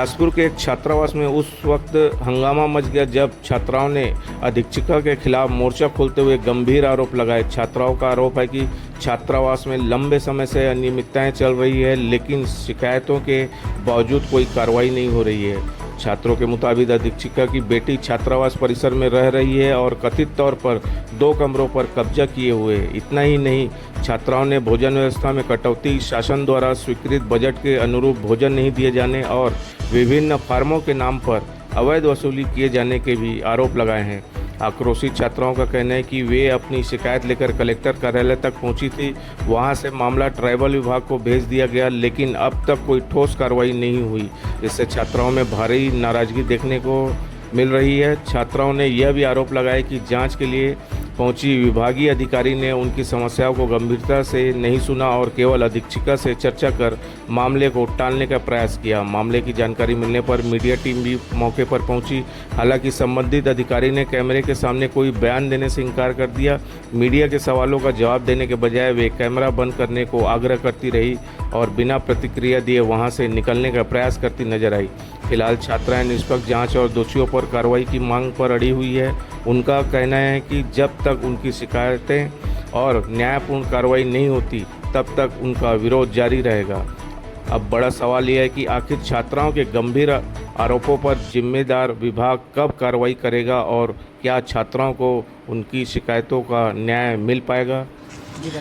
बिलासपुर के एक छात्रावास में उस वक्त हंगामा मच गया जब छात्राओं ने अधीक्षिका के खिलाफ मोर्चा खोलते हुए गंभीर आरोप लगाए। छात्राओं का आरोप है कि छात्रावास में लंबे समय से अनियमितताएं चल रही है, लेकिन शिकायतों के बावजूद कोई कार्रवाई नहीं हो रही है। छात्रों के मुताबिक अधीक्षिका की बेटी छात्रावास परिसर में रह रही है और कथित तौर पर 2 कमरों पर कब्जा किए हुए है। इतना ही नहीं, छात्राओं ने भोजन व्यवस्था में कटौती, शासन द्वारा स्वीकृत बजट के अनुरूप भोजन नहीं दिए जाने और विभिन्न फार्मों के नाम पर अवैध वसूली किए जाने के भी आरोप लगाए हैं। आक्रोशित छात्राओं का कहना है कि वे अपनी शिकायत लेकर कलेक्टर कार्यालय तक पहुंची थी। वहां से मामला ट्राइबल विभाग को भेज दिया गया, लेकिन अब तक कोई ठोस कार्रवाई नहीं हुई। इससे छात्राओं में भारी नाराजगी देखने को मिल रही है। छात्राओं ने यह भी आरोप लगाया कि जांच के लिए पहुंची विभागीय अधिकारी ने उनकी समस्याओं को गंभीरता से नहीं सुना और केवल अधीक्षिका से चर्चा कर मामले को टालने का प्रयास किया। मामले की जानकारी मिलने पर मीडिया टीम भी मौके पर पहुंची। हालांकि संबंधित अधिकारी ने कैमरे के सामने कोई बयान देने से इनकार कर दिया। मीडिया के सवालों का जवाब देने के बजाय वे कैमरा बंद करने को आग्रह करती रही और बिना प्रतिक्रिया दिए वहां से निकलने का प्रयास करती नजर आई। फिलहाल छात्राएं निष्पक्ष जांच और दोषियों पर कार्रवाई की मांग पर अड़ी हुई है। उनका कहना है कि जब तक उनकी शिकायतें और न्यायपूर्ण कार्रवाई नहीं होती, तब तक उनका विरोध जारी रहेगा। अब बड़ा सवाल यह है कि आखिर छात्राओं के गंभीर आरोपों पर जिम्मेदार विभाग कब कार्रवाई करेगा और क्या छात्राओं को उनकी शिकायतों का न्याय मिल पाएगा।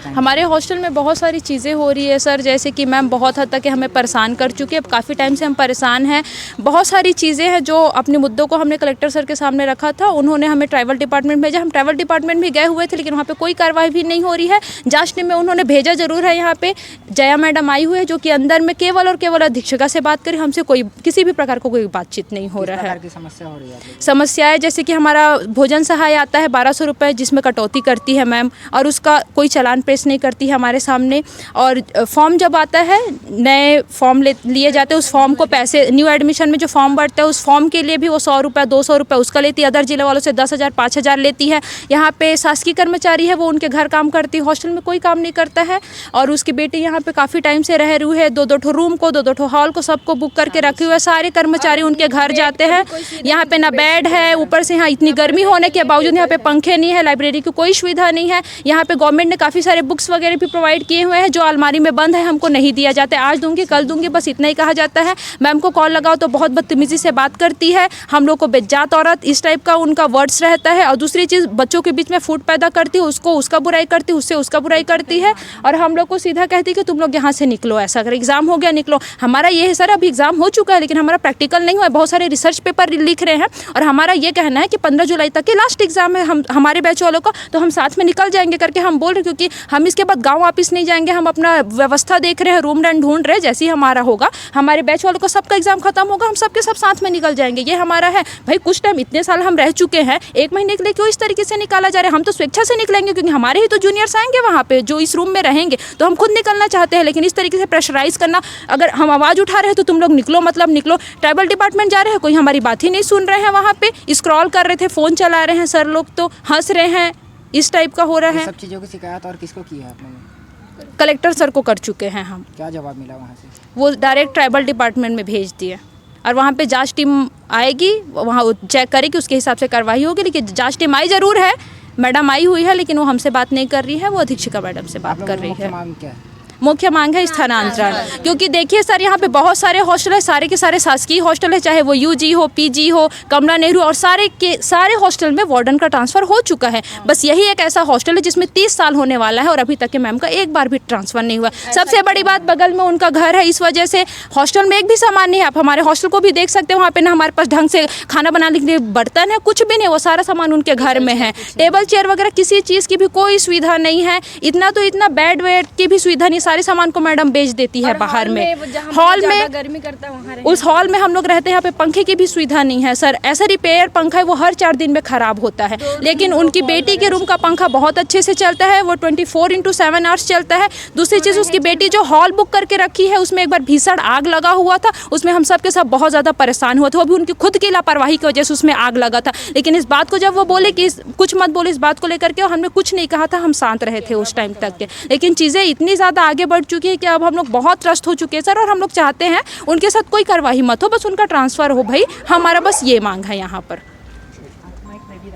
हमारे हॉस्टल में बहुत सारी चीज़ें हो रही है सर, जैसे कि मैम बहुत हद तक हमें परेशान कर चुकी है। अब काफ़ी टाइम से हम परेशान हैं। बहुत सारी चीज़ें हैं जो अपने मुद्दों को हमने कलेक्टर सर के सामने रखा था। उन्होंने हमें ट्राइबल डिपार्टमेंट भेजा। हम ट्राइबल डिपार्टमेंट भी गए हुए थे, लेकिन वहाँ पे कोई कार्रवाई भी नहीं हो रही है। जांच टीम में उन्होंने भेजा जरूर है। यहाँ पे जया मैडम आई हुई है जो कि अंदर में केवल और केवल अधीक्षिका से बात करें, हमसे कोई किसी भी प्रकार का कोई बातचीत नहीं हो रहा है। समस्या हो रही है? समस्याएं जैसे कि हमारा भोजन सहाय आता है 1200 रुपये, जिसमें कटौती करती है मैम, और उसका कोई चालान पेश नहीं करती है हमारे सामने। और फॉर्म जब आता है, नए फॉर्म लिए जाते हैं, उस फॉर्म को पैसे, न्यू एडमिशन में जो फॉर्म बढ़ता है उस फॉर्म के लिए भी वो 100 रुपये 200 रुपये उसका लेती है। अदर जिले वालों से 10,000 5,000 लेती है। यहाँ पे शासकीय कर्मचारी है, वो उनके घर काम करती है, हॉस्टल में कोई काम नहीं करता है। और उसकी बेटी यहाँ पे काफ़ी टाइम से रह रही है। 2-2 रूम को, 2-2 हॉल को सबको बुक करके रखे हुए है। सारे कर्मचारी उनके घर जाते हैं। यहाँ पे ना बेड है, ऊपर से यहाँ इतनी गर्मी होने के बावजूद यहाँ पे पंखे नहीं है, लाइब्रेरी की कोई सुविधा नहीं है। यहाँ पे गवर्नमेंट ने काफ़ी सारे बुक्स वगैरह भी प्रोवाइड किए हुए हैं जो अलमारी में बंद है, हमको नहीं दिया जाता है। आज दूंगी कल दूंगी बस इतना ही कहा जाता है। मैम को कॉल लगाओ तो बहुत बदतमीजी से बात करती है, हम लोग को बेजात औरत, इस टाइप का उनका वर्ड्स रहता है। और दूसरी चीज़, बच्चों के बीच में फूट पैदा करती है, उसको उसका बुराई करती है, उससे उसका बुराई करती है। और हम लोग को सीधा कहती है कि तुम लोग यहाँ से निकलो, ऐसा अगर एग्जाम हो गया निकलो। हमारा ये है सर, अभी एग्जाम हो चुका है लेकिन हमारा प्रैक्टिकल नहीं हुआ है। बहुत सारे रिसर्च पेपर लिख रहे हैं और हमारा ये कहना है कि 15 जुलाई तक के लास्ट एग्जाम है हमारे बैच वालों का, तो हम साथ में निकल जाएंगे करके हम बोल रहे, क्योंकि हम इसके बाद गाँव वापस नहीं जाएंगे। हम अपना व्यवस्था देख रहे हैं, रूम रेंट ढूंढ रहे हैं। जैसे ही हमारा होगा, हमारे बैच वालों का सबका एग्जाम खत्म होगा, हम सबके सब साथ में निकल जाएंगे। ये हमारा है भाई। कुछ टाइम, इतने साल हम रह चुके हैं, 1 महीने के लिए क्यों इस तरीके से निकाला जा रहा है। हम तो स्वेच्छा से निकलेंगे क्योंकि हमारे ही तो जूनियर्स आएंगे वहाँ पे जो इस रूम में रहेंगे, तो हम खुद निकलना चाहते हैं। लेकिन इस तरीके से प्रेशराइज करना, अगर हम आवाज़ उठा रहे हैं तो तुम लोग निकलो, मतलब निकलो। ट्राइबल डिपार्टमेंट जा रहे हैं, कोई हमारी बात ही नहीं सुन रहे हैं। वहाँ पे स्क्रॉल कर रहे थे, फ़ोन चला रहे हैं सर लोग, तो हंस रहे हैं, इस टाइप का हो रहा है। सब चीज़ों की शिकायत और किसको की है आपने? कलेक्टर सर को कर चुके हैं हम। क्या जवाब मिला वहाँ से? वो डायरेक्ट ट्राइबल डिपार्टमेंट में भेज दिए और वहाँ पे जांच टीम आएगी, वहाँ चेक करेगी, उसके हिसाब से कार्रवाई होगी। लेकिन जांच टीम आई ज़रूर है, मैडम आई हुई है, लेकिन वो हमसे बात नहीं कर रही है, वो अधीक्षिका मैडम से बात कर रही है। मांग क्या है? मुख्य मांग है स्थानांतरण, क्योंकि देखिए सर यहाँ पे बहुत सारे हॉस्टल है, सारे के सारे शासकीय हॉस्टल है, चाहे वो यूजी हो, पीजी हो, कमला नेहरू, और सारे के सारे हॉस्टल में वार्डन का ट्रांसफ़र हो चुका है। बस यही एक ऐसा हॉस्टल है जिसमें 30 साल होने वाला है और अभी तक के मैम का एक बार भी ट्रांसफ़र नहीं हुआ। सबसे बड़ी बात, बगल में उनका घर है, इस वजह से हॉस्टल में एक भी सामान नहीं है। आप हमारे हॉस्टल को भी देख सकते हैं, वहाँ पे ना हमारे पास ढंग से खाना बनाने के लिए बर्तन है, कुछ भी नहीं, वो सारा सामान उनके घर में है। टेबल चेयर वगैरह किसी चीज़ की भी कोई सुविधा नहीं है। इतना तो इतना बेड वेड की भी सुविधा नहीं, सारे सामान को मैडम बेच देती है बाहर में। हॉल में गर्मी करता है, वहाँ उस हॉल में हम लोग रहते हैं, यहाँ पे पंखे की भी सुविधा नहीं है सर। ऐसा रिपेयर पंखा है वो हर 4 दिन में ख़राब होता है, लेकिन उनकी बेटी के रूम का पंखा बहुत अच्छे से चलता है, वो 24/7 आवर्स चलता है। दूसरी चीज़, उसकी बेटी जो हॉल बुक करके रखी है उसमें एक बार भीषण आग लगा हुआ था, उसमें हम सब के सब बहुत ज़्यादा परेशान हुए थे। वो भी उनकी खुद की लापरवाही की वजह से उसमें आग लगा था। लेकिन इस बात को जब वो बोले कि कुछ मत बोले इस बात को लेकर के, हमने कुछ नहीं कहा था, हम शांत रहे थे उस टाइम तक के। लेकिन चीज़ें इतनी ज़्यादा आगे बढ़ चुकी है कि अब हम लोग बहुत त्रस्त हो चुके हैं सर, और हम लोग चाहते हैं उनके साथ कोई कार्रवाई मत हो, बस उनका ट्रांसफ़र हो भाई, हमारा बस ये मांग है यहाँ पर।